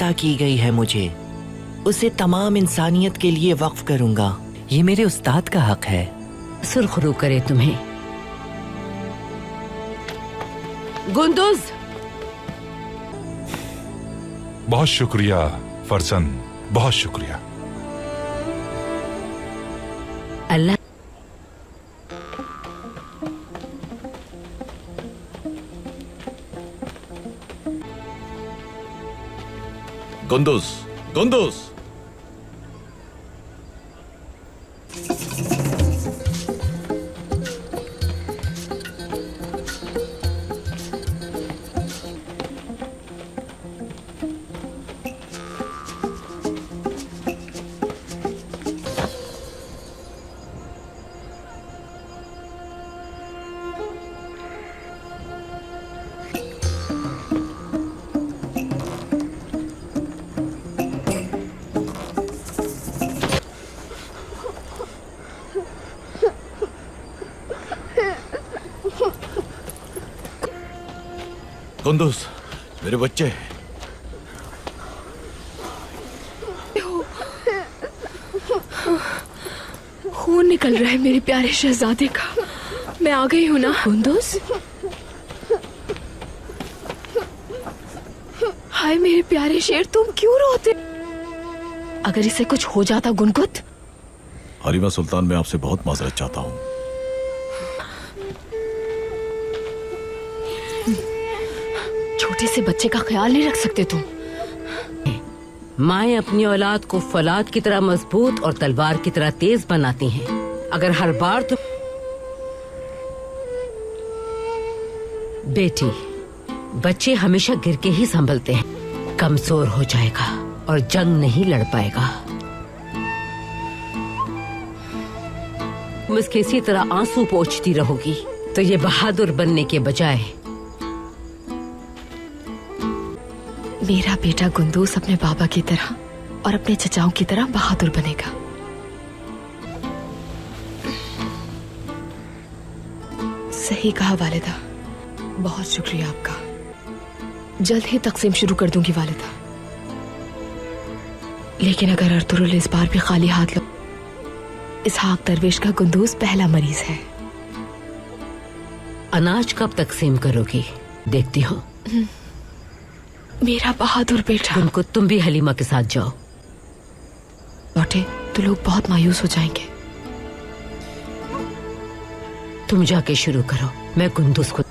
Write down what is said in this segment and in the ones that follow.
अता की गई है मुझे, उसे तमाम इंसानियत के लिए वक्फ करूंगा। ये मेरे उस्ताद का हक है। सुरखरू करे तुम्हें। गुंदुज, बहुत शुक्रिया फरजंद, बहुत शुक्रिया। अल्लाह गुंदुज, गुंदुज, गुंदुज, मेरे बच्चे। खून निकल रहा है मेरे प्यारे शहजादे का। मैं आ गई हूँ ना गुंदुज। हाय मेरे प्यारे शेर, तुम क्यों रोते? अगर इसे कुछ हो जाता गुनगुत। हरीमा सुल्तान, मैं आपसे बहुत माजरत चाहता हूँ। छोटे से बच्चे का ख्याल नहीं रख सकते तुम? माएं अपनी औलाद को फौलाद की तरह मजबूत और तलवार की तरह तेज बनाती हैं। अगर हर बार तुम बेटी, बच्चे हमेशा गिर के ही संभलते हैं। कमजोर हो जाएगा और जंग नहीं लड़ पाएगा। तुम इसके इसी तरह आंसू पोंछती रहोगी तो ये बहादुर बनने के बजाय। मेरा बेटा गुंदूस अपने बाबा की तरह और अपने चचाओं की तरह बहादुर बनेगा। सही कहा वालिदा, बहुत शुक्रिया आपका। जल्द ही तकसीम शुरू कर दूंगी वालिदा। लेकिन अगर अर्तुरुल इस बार भी खाली हाथ लो, इसहाक दरवेश का गुंदूस पहला मरीज है। अनाज कब तकसीम करोगी? देखती हो। मेरा बहादुर बेटा। उनको तुम भी हलीमा के साथ जाओ। लौटे तो लोग बहुत मायूस हो जाएंगे। तुम जाके शुरू करो, मैं गुंदुस को।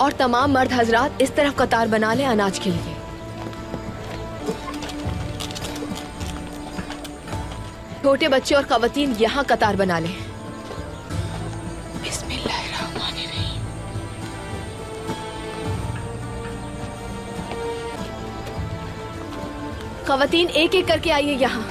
और तमाम मर्द हजरात इस तरफ कतार बना ले अनाज के लिए। छोटे बच्चे और खवातीन यहाँ कतार बना ले। बिस्मिल्लाहिर्रहमानिर्रहीम। खवातीन एक एक करके आइए यहाँ।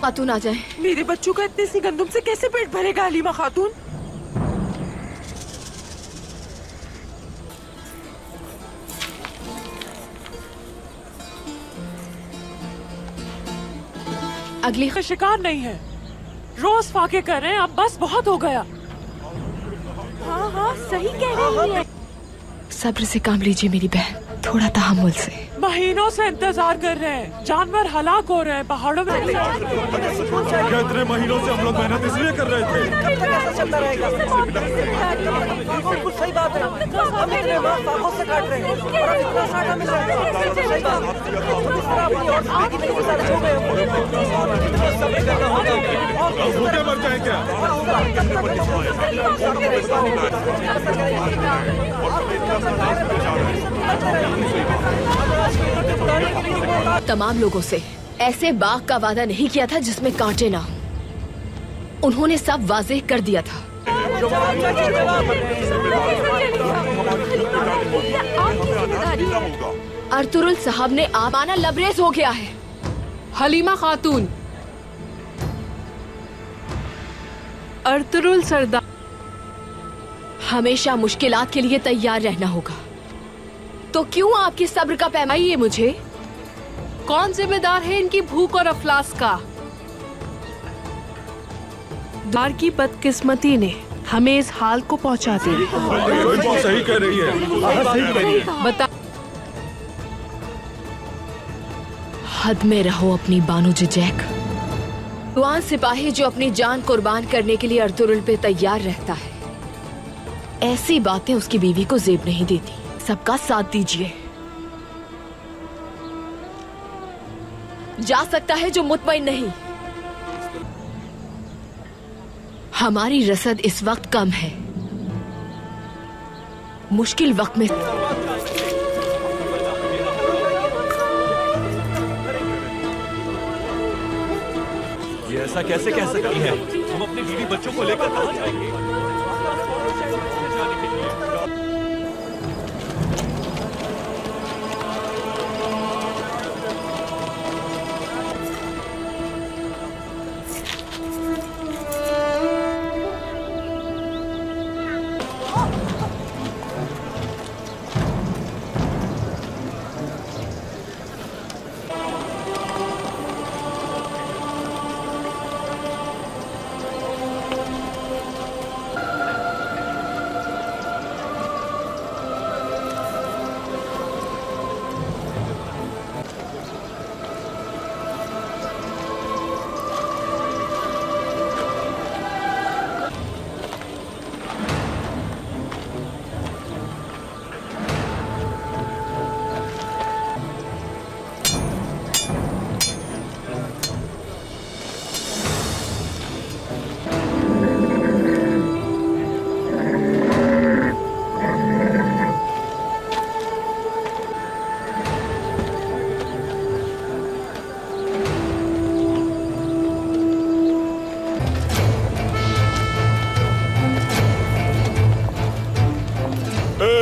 खातून आ जाए। मेरे बच्चों का इतने सी गंदुम से कैसे पेट भरेगा हलीमा खातून? अगली का शिकार नहीं है। रोज फाके कर रहे हैं, अब बस बहुत हो गया। हाँ हाँ सही कह रही है। सब्र से काम लीजिए मेरी बहन, थोड़ा तहम्मुल से। महीनों से इंतजार कर रहे हैं, जानवर हलाक हो रहे हैं पहाड़ों में। क्या इतने महीनों से हम लोग मेहनत इसलिए कर रहे थे? चलता रहेगा। बिल्कुल सही बात है। हम इतने फाकों से काट रहे हैं और अब इतना साटा मिल रहा है। सही बात। हम इस तरह अपनी और जिंदगी में गुजार हो गए और कितना सब्र करना होगा। और भूखे मर जाएं क्या? तमाम लोगों से ऐसे बाग का वादा नहीं किया था जिसमें कांटे ना हो। उन्होंने सब वाज़ेह कर दिया था। अर्तुरुल साहब ने आमाना लबरेज हो गया है। हलीमा खातून, अर्तुरुल सरदार, हमेशा मुश्किलात के लिए तैयार रहना होगा। तो क्यों आपके सब्र का पैमाइए मुझे? कौन जिम्मेदार है इनकी भूख और अफलास का? दार की बदकिस्मती ने हमें इस हाल को पहुंचा दिया। सही कह रही है। बता, हद में रहो अपनी बानो जैक। जवान सिपाही जो अपनी जान कुर्बान करने के लिए अर्तुरुल पे तैयार रहता है, ऐसी बातें उसकी बीवी को जेब नहीं देती। सबका साथ दीजिए। जा सकता है जो मुतमईन नहीं। हमारी रसद इस वक्त कम है। मुश्किल वक्त में ये ऐसा कैसे कह सकती है? हम अपने बीवी बच्चों को लेकर कहाँ जाएंगे?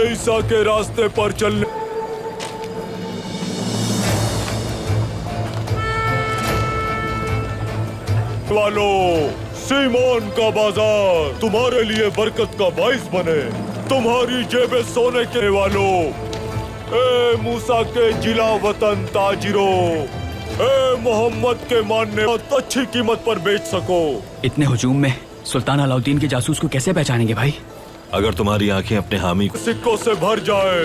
ईसा के रास्ते पर चलने वालों, सीमोन का बाजार तुम्हारे लिए बरकत का बाइस बने। तुम्हारी जेबें सोने के वालों, ए मूसा के जिला वतन ताजिरों, ए मोहम्मद के मानने अच्छी कीमत पर बेच सको। इतने हुजूम में सुल्तान अलाउद्दीन के जासूस को कैसे पहचानेंगे भाई? अगर तुम्हारी आंखें अपने हामी सिक्कों से भर जाए,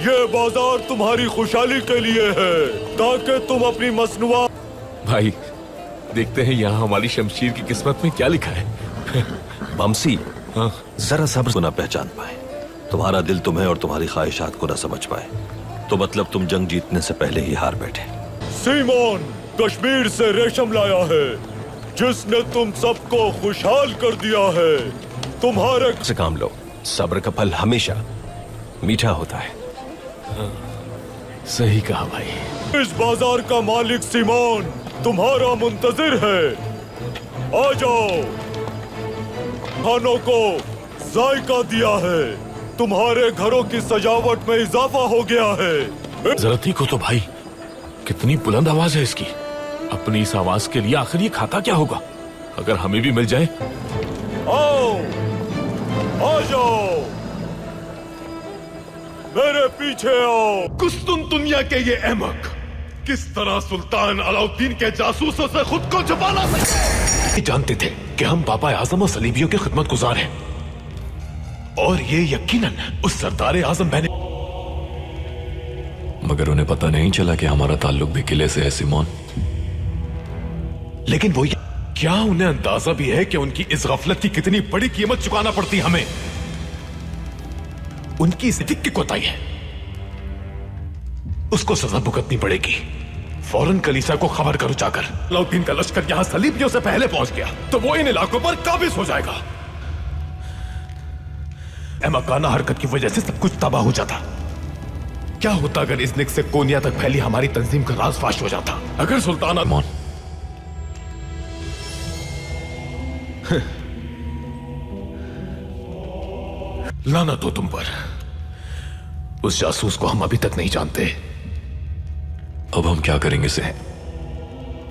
ये बाजार तुम्हारी खुशहाली के लिए है ताकि तुम अपनी मसनुआ। भाई देखते हैं यहाँ हमारी शमशीर की किस्मत में क्या लिखा है। बमसी, हाँ? जरा सब्र को न पहचान पाए, तुम्हारा दिल तुम्हें और तुम्हारी ख्वाहिशात को न समझ पाए, तो मतलब तुम जंग जीतने से पहले ही हार बैठे। सीमोन कश्मीर से रेशम लाया है जिसने तुम सबको खुशहाल कर दिया है। तुम्हारे से काम लो, सब्र का फल हमेशा मीठा होता है। सही कहा भाई। इस बाजार का मालिक सीमोन तुम्हारा मुंतजिर है। आ जाओ, खानों को जायका दिया है, तुम्हारे घरों की सजावट में इजाफा हो गया है। जरा देखो तो भाई, कितनी बुलंद आवाज है इसकी। अपनी इस आवाज के लिए आखिर ये खाता क्या होगा? अगर हमें भी मिल जाए। आओ, आ जाओ, मेरे पीछे आओ। कुस्तुनतुनिया के ये अहमक किस तरह सुल्तान अलाउद्दीन के जासूसों से खुद को छुपाना सकते। जानते थे कि हम पापा आजम और सलीबियों के खिदमतगुजार हैं, और ये यकीनन उस सरदार आजम बहने। मगर उन्हें पता नहीं चला कि हमारा ताल्लुक भी किले से है सिमोन। लेकिन वो क्या उन्हें अंदाजा भी है कि उनकी इस गफलत की कितनी बड़ी कीमत चुकाना पड़ती हमें? उनकी स्थिति की कोताही है, उसको सजा भुगतनी पड़ेगी। फौरन कलीसिया को खबर करो जाकर। अलाउद्दीन का लश्कर यहां सलीबियों से पहले पहुंच गया तो वो इन इलाकों पर काबिज हो जाएगा। अहमकाना हरकत की वजह से सब कुछ तबाह हो जाता। क्या होता अगर इज़्निक से कोनिया तक फैली हमारी तंजीम का राज फाश हो जाता? अगर सुल्तान लानत हो तुम पर। उस जासूस को हम अभी तक नहीं जानते। अब हम क्या करेंगे से?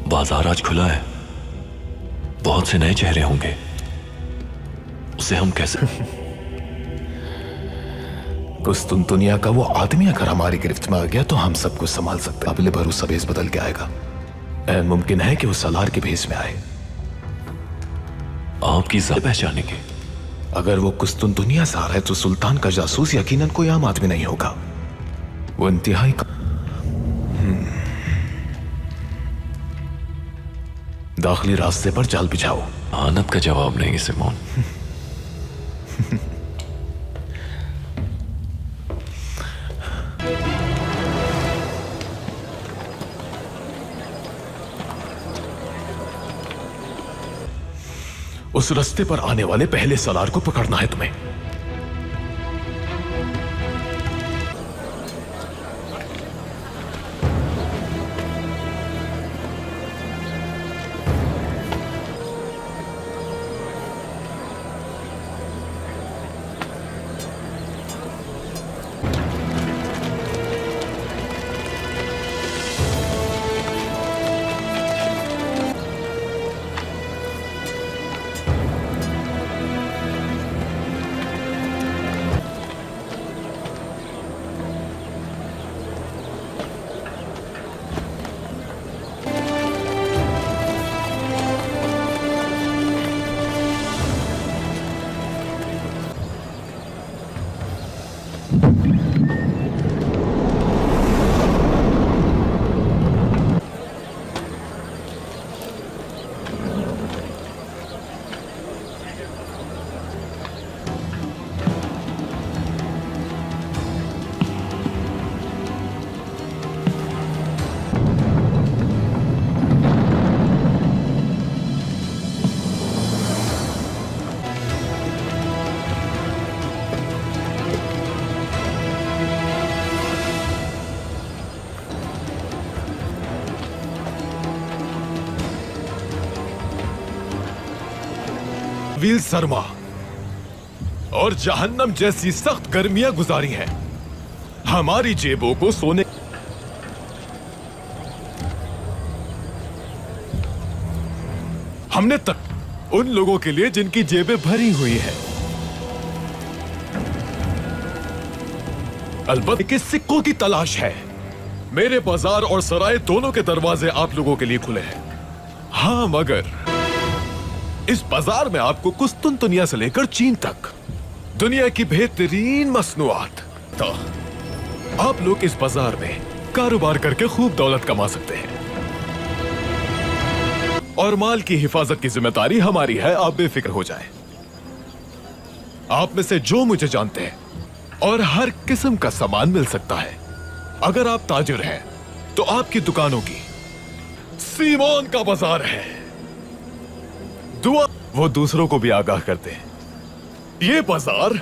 बाजार आज खुला है, बहुत से नए चेहरे होंगे, उसे हम कैसे? कुस्तुनतुनिया का वो आदमी अगर हमारी गिरफ्त में आ गया तो हम सब कुछ संभाल सकते हैं। अगले भरोसा भेस बदल के आएगा। मुमकिन है कि वो सलार के भेस में आए। आपकी जात पहचानेंगे? अगर वो कुस्तुनतुनिया से आ रहा है तो सुल्तान का जासूस यकीनन कोई आम आदमी नहीं होगा। वो इंतहाई दाखिली रास्ते पर जाल बिछाओ। आनत का जवाब नहीं सिमोन। उस रास्ते पर आने वाले पहले सलार को पकड़ना है तुम्हें। वील सरमा और जहन्नम जैसी सख्त गर्मियां गुजारी हैं। हमारी जेबों को सोने हमने तक उन लोगों के लिए जिनकी जेबें भरी हुई हैं। अलबत्ता के सिक्कों की तलाश है। मेरे बाजार और सराय दोनों के दरवाजे आप लोगों के लिए खुले हैं। हाँ, मगर इस बाजार में आपको कुस्तुनतुनिया से लेकर चीन तक दुनिया की बेहतरीन मसनूआत, तो आप लोग इस बाजार में कारोबार करके खूब दौलत कमा सकते हैं। और माल की हिफाजत की जिम्मेदारी हमारी है, आप बेफिक्र हो जाएं। आप में से जो मुझे जानते हैं और हर किस्म का सामान मिल सकता है। अगर आप ताजिर हैं तो आपकी दुकानों की सीमोन का बाजार है। दुआ वो दूसरों को भी आगाह करते हैं। ये बाजार